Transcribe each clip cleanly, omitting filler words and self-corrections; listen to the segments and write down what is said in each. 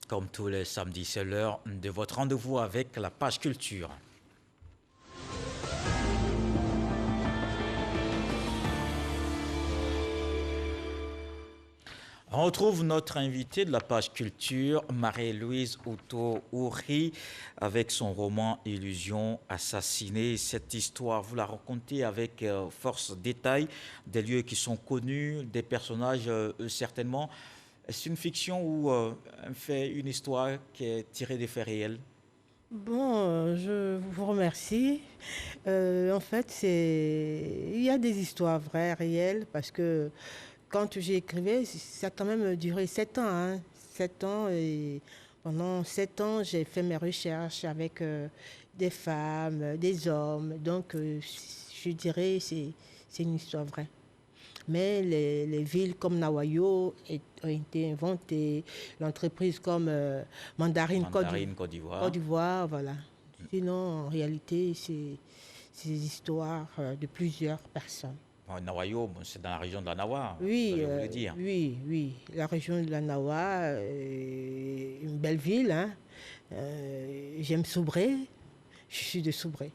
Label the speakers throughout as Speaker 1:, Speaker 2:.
Speaker 1: Comme tous les samedis, c'est l'heure de votre rendez-vous avec la page culture. On retrouve notre invitée de la page culture, Marie-Louise Outo-Ouri, avec son roman Illusion assassinée. Cette histoire, vous la racontez avec force détail, des lieux qui sont connus, des personnages certainement. Est-ce une fiction ou un fait, une histoire qui est tirée des faits réels?
Speaker 2: Bon, je vous remercie. En fait, il y a des histoires vraies, réelles, parce que quand j'ai écrivé, ça a quand même duré 7 ans, hein. 7 ans, et pendant 7 ans, j'ai fait mes recherches avec des femmes, des hommes. Donc, je dirais c'est une histoire vraie. Mais les villes comme Nawayo ont été inventées, l'entreprise comme Mandarine
Speaker 1: Mandarine, Côte d'Ivoire.
Speaker 2: Côte d'Ivoire, voilà. Sinon, en réalité, c'est des histoires de plusieurs personnes.
Speaker 1: Bon, Nawayo, bon, c'est dans la région de la Nawa, vous
Speaker 2: Oui,
Speaker 1: avez voulu dire.
Speaker 2: oui. La région de la Nawa, une belle ville, hein. J'aime Soubré. Je suis de Soubré.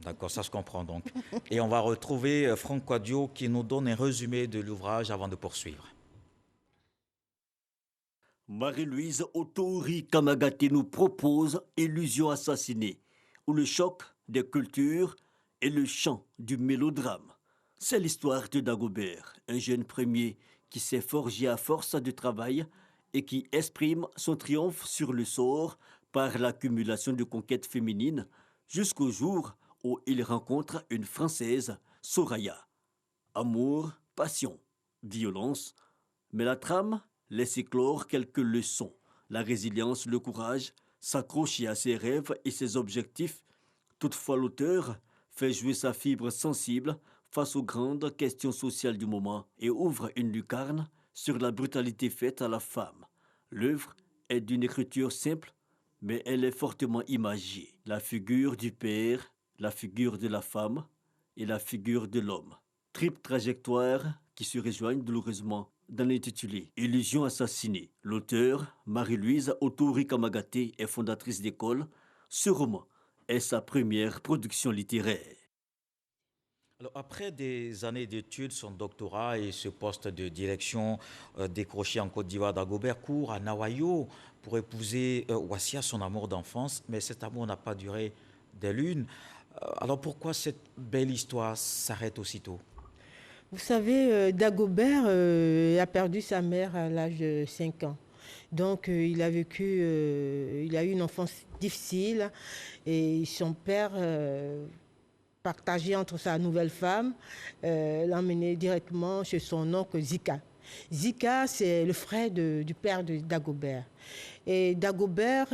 Speaker 1: D'accord, ça se comprend donc. Et on va retrouver Franck Quadio qui nous donne un résumé de l'ouvrage avant de poursuivre.
Speaker 3: Marie-Louise Otori Kamagate nous propose Illusion assassinée, où le choc des cultures est le chant du mélodrame. C'est l'histoire de Dagobert, un jeune premier qui s'est forgé à force de travail et qui exprime son triomphe sur le sort par l'accumulation de conquêtes féminines jusqu'au jour où il rencontre une Française, Soraya. Amour, passion, violence, mais la trame laisse éclore quelques leçons. La résilience, le courage, s'accrocher à ses rêves et ses objectifs. Toutefois, l'auteur fait jouer sa fibre sensible face aux grandes questions sociales du moment et ouvre une lucarne sur la brutalité faite à la femme. L'œuvre est d'une écriture simple, mais elle est fortement imagée. La figure du père, la figure de la femme et la figure de l'homme. Triple trajectoire qui se rejoignent douloureusement dans l'intitulé Illusion assassinée. L'auteur, Marie-Louise Otori Kamagate, est fondatrice d'école. Ce roman est sa première production littéraire.
Speaker 1: Alors, après des années d'études, son doctorat et ce poste de direction décroché en Côte d'Ivoire, Dagobert court à Nawayo pour épouser Wassia, son amour d'enfance, mais cet amour n'a pas duré des lunes. Alors pourquoi cette belle histoire s'arrête aussitôt?
Speaker 2: Vous savez, Dagobert a perdu sa mère à l'âge de 5 ans. Donc, il a eu une enfance difficile et son père, partagé entre sa nouvelle femme, l'a emmené directement chez son oncle Zika. Zika, c'est le frère du père de Dagobert. Et Dagobert,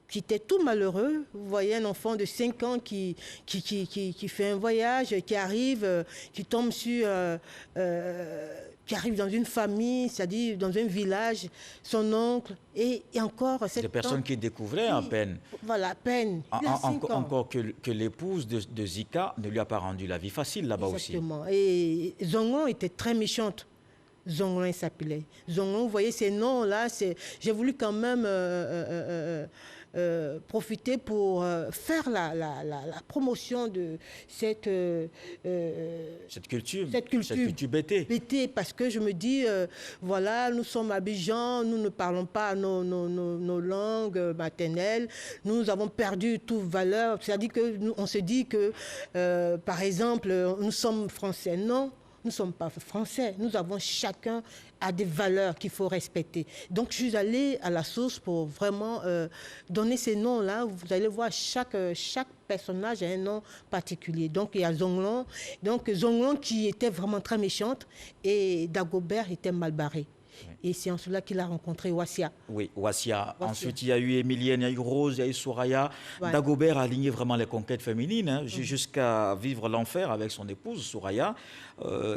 Speaker 2: qui était tout malheureux. Vous voyez un enfant de 5 ans qui fait un voyage, qui arrive, qui tombe sur, qui arrive dans une famille, c'est-à-dire dans un village, son oncle, et encore
Speaker 1: Des
Speaker 2: cette
Speaker 1: personnes
Speaker 2: tante.
Speaker 1: qui découvraient à peine.
Speaker 2: Voilà, à peine. Il a 5 ans.
Speaker 1: Encore que l'épouse de Zika ne lui a pas rendu la vie facile là-bas aussi.
Speaker 2: Exactement. Et Zongon était très méchante. Zongon, il s'appelait. Zongon, vous voyez ces noms-là, j'ai voulu quand même profiter pour faire la promotion de
Speaker 1: Cette culture,
Speaker 2: cette culture.
Speaker 1: cette culture bêtée.
Speaker 2: Bêtée, parce que je me dis, voilà, nous sommes à Abidjan, nous ne parlons pas nos langues maternelles, nous avons perdu toute valeur. C'est-à-dire qu'on se dit que, par exemple, nous sommes français. Non. Nous ne sommes pas français. Nous avons chacun a des valeurs qu'il faut respecter. Donc, je suis allée à la source pour vraiment donner ces noms-là. Vous allez voir, chaque personnage a un nom particulier. Donc, il y a Zonglon. Donc, Zonglon qui était vraiment très méchante et Dagobert était mal barré. Et c'est en cela qu'il a rencontré Wassia.
Speaker 1: Oui, Wassia. Ensuite, il y a eu Emilienne, il y a eu Rose, il y a eu Soraya. Ouais. Dagobert a aligné vraiment les conquêtes féminines, hein, jusqu'à vivre l'enfer avec son épouse, Soraya,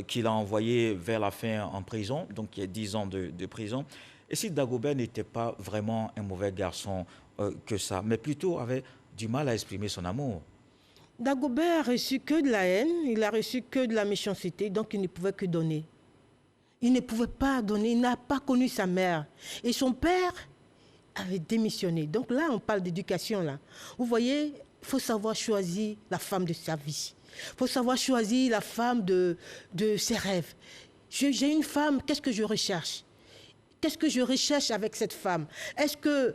Speaker 1: qu'il a envoyée vers la fin en prison, donc il y a 10 ans de prison. Et si Dagobert n'était pas vraiment un mauvais garçon que ça, mais plutôt avait du mal à exprimer son amour.
Speaker 2: Dagobert a reçu que de la haine, il a reçu que de la méchanceté, donc il ne pouvait que donner. Il ne pouvait pas donner, il n'a pas connu sa mère. Et son père avait démissionné. Donc là, on parle d'éducation, là. Vous voyez, il faut savoir choisir la femme de sa vie. Il faut savoir choisir la femme de ses rêves. J'ai une femme, qu'est-ce que je recherche? Qu'est-ce que je recherche avec cette femme? Est-ce que,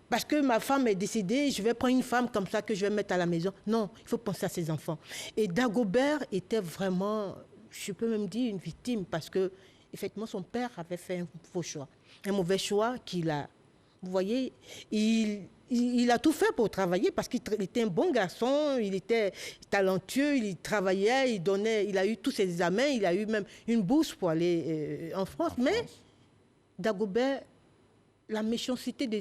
Speaker 2: parce que ma femme est décédée, je vais prendre une femme comme ça que je vais mettre à la maison? Non, il faut penser à ses enfants. Et Dagobert était vraiment, je peux même dire, une victime parce que, effectivement, son père avait fait un faux choix. Un mauvais choix qu'il a. Vous voyez, il a tout fait pour travailler parce qu'il était un bon garçon, il était talentueux, il travaillait, il a eu tous ses examens, il a eu même une bourse pour aller en France. Mais Dagobert, la méchanceté de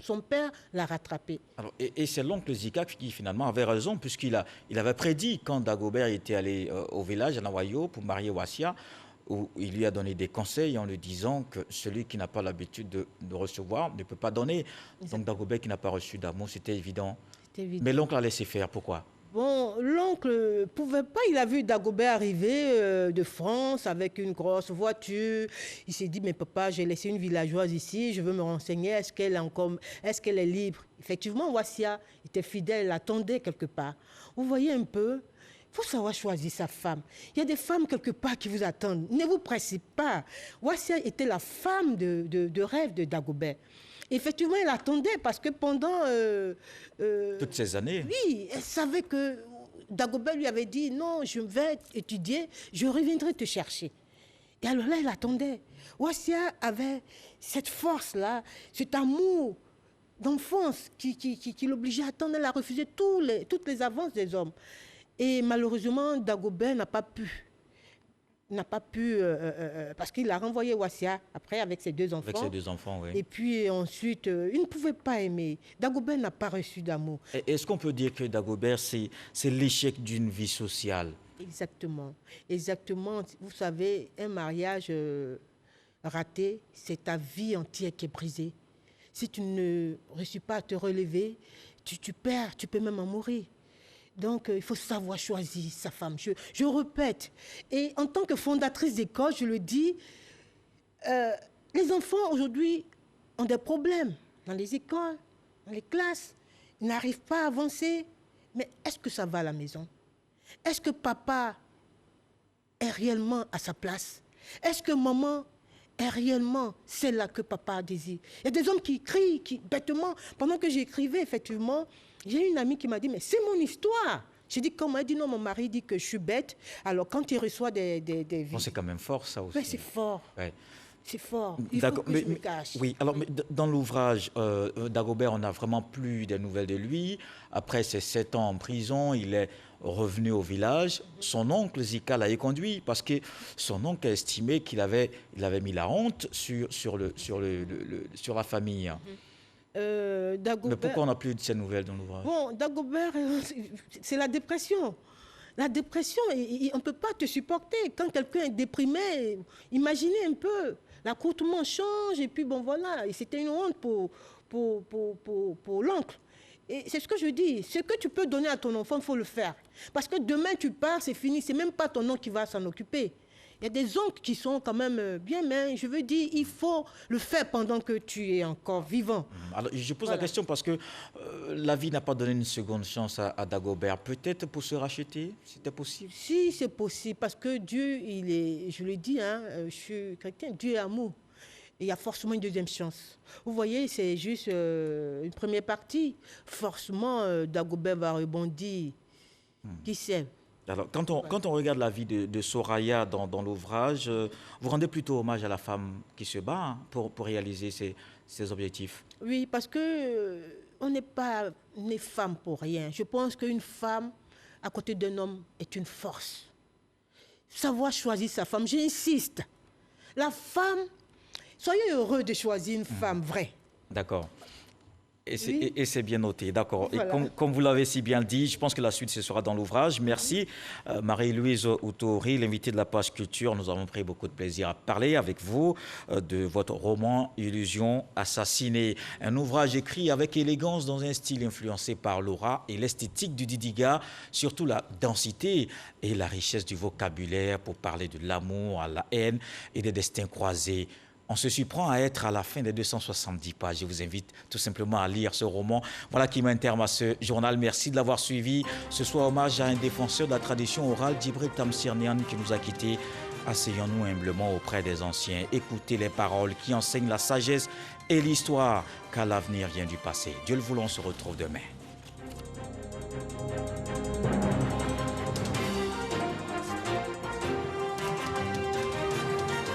Speaker 2: son père l'a rattrapé.
Speaker 1: Alors, et c'est l'oncle Zika qui finalement avait raison, puisqu'il avait prédit quand Dagobert était allé au village à Nawayo pour marier Wassia, où il lui a donné des conseils en lui disant que celui qui n'a pas l'habitude de recevoir ne peut pas donner. Donc Dagobert qui n'a pas reçu d'amour, c'était évident. Mais l'oncle a laissé faire, pourquoi?
Speaker 2: Bon, l'oncle ne pouvait pas, il a vu Dagobert arriver de France avec une grosse voiture. Il s'est dit, mais papa, j'ai laissé une villageoise ici, je veux me renseigner, est-ce qu'elle est libre? Effectivement, Wassia était fidèle, l'attendait quelque part. Vous voyez un peu? Il faut savoir choisir sa femme. Il y a des femmes quelque part qui vous attendent. Ne vous pressez pas. Wassia était la femme de rêve de Dagobert. Effectivement, elle attendait parce que pendant...
Speaker 1: toutes ces années.
Speaker 2: Oui, elle savait que Dagobert lui avait dit, non, je vais étudier, je reviendrai te chercher. Et alors là, elle attendait. Wassia avait cette force-là, cet amour d'enfance qui l'obligeait à attendre. Elle a refusé toutes les avances des hommes. Et malheureusement, Dagobert n'a pas pu, parce qu'il a renvoyé Wassia après avec ses deux enfants.
Speaker 1: Avec ses deux enfants, oui.
Speaker 2: Et puis ensuite, il ne pouvait pas aimer. Dagobert n'a pas reçu d'amour.
Speaker 1: Est-ce qu'on peut dire que Dagobert, c'est l'échec d'une vie sociale?
Speaker 2: Exactement. Exactement. Vous savez, un mariage raté, c'est ta vie entière qui est brisée. Si tu ne réussis pas à te relever, tu perds, tu peux même en mourir. Donc, il faut savoir choisir sa femme. Je répète. Et en tant que fondatrice d'école, je le dis, les enfants aujourd'hui ont des problèmes dans les écoles, dans les classes. Ils n'arrivent pas à avancer. Mais est-ce que ça va à la maison? Est-ce que papa est réellement à sa place? Est-ce que maman est réellement celle-là que papa désire? Il y a des hommes qui crient, bêtement. Pendant que j'écrivais, effectivement, j'ai une amie qui m'a dit, mais c'est mon histoire. J'ai dit, comment? Elle dit, non, mon mari dit que je suis bête. Alors, quand il reçoit des
Speaker 1: Bon, c'est quand même fort, ça aussi.
Speaker 2: Oui, c'est fort.
Speaker 1: Ouais.
Speaker 2: C'est fort. Il faut que je me cache.
Speaker 1: Oui, alors mais dans l'ouvrage, Dagobert, on n'a vraiment plus des nouvelles de lui. Après ses 7 ans en prison, il est revenu au village. Son oncle Zika l'a éconduit parce que son oncle a estimé qu'il avait mis la honte sur la famille.
Speaker 2: Dagobert,
Speaker 1: mais pourquoi on n'a plus de ces nouvelles dans l'ouvrage?
Speaker 2: Bon, Dagobert, c'est la dépression. La dépression, on ne peut pas te supporter. Quand quelqu'un est déprimé, imaginez un peu, l'accoutrement change et puis bon voilà, c'était une honte pour l'oncle. Et c'est ce que je dis, ce que tu peux donner à ton enfant, il faut le faire. Parce que demain tu pars, c'est fini, c'est même pas ton oncle qui va s'en occuper. Il y a des oncles qui sont quand même bien, mais je veux dire, il faut le faire pendant que tu es encore vivant.
Speaker 1: Alors, je pose la question parce que la vie n'a pas donné une seconde chance à Dagobert. Peut-être pour se racheter, c'était possible?
Speaker 2: Si, c'est possible, parce que Dieu, il est, je le dis, je suis chrétien, Dieu est amour. Il y a forcément une deuxième chance. Vous voyez, c'est juste une première partie. Forcément, Dagobert va rebondir. Qui sait?
Speaker 1: Alors, quand on regarde la vie de Soraya dans l'ouvrage, vous rendez plutôt hommage à la femme qui se bat pour réaliser ses objectifs.
Speaker 2: Oui, parce que on n'est pas né femme pour rien. Je pense qu'une femme, à côté d'un homme, est une force. Savoir choisir sa femme, j'insiste. La femme, soyez heureux de choisir une femme vraie.
Speaker 1: D'accord. Et c'est bien noté, d'accord.
Speaker 2: Voilà.
Speaker 1: Et comme vous l'avez si bien dit, je pense que la suite, ce sera dans l'ouvrage. Merci. Marie-Louise Outouri, l'invitée de la page culture, nous avons pris beaucoup de plaisir à parler avec vous de votre roman « Illusion assassinée ». Un ouvrage écrit avec élégance dans un style influencé par l'aura et l'esthétique du Didiga, surtout la densité et la richesse du vocabulaire pour parler de l'amour, à la haine et des destins croisés. On se surprend à être à la fin des 270 pages. Je vous invite tout simplement à lire ce roman. Voilà qui met un terme à ce journal. Merci de l'avoir suivi. Ce soir, hommage à un défenseur de la tradition orale, Djibril Tamsir-Niane, qui nous a quittés. Asseyons-nous humblement auprès des anciens. Écoutez les paroles qui enseignent la sagesse et l'histoire, car l'avenir vient du passé. Dieu le voulant, on se retrouve demain.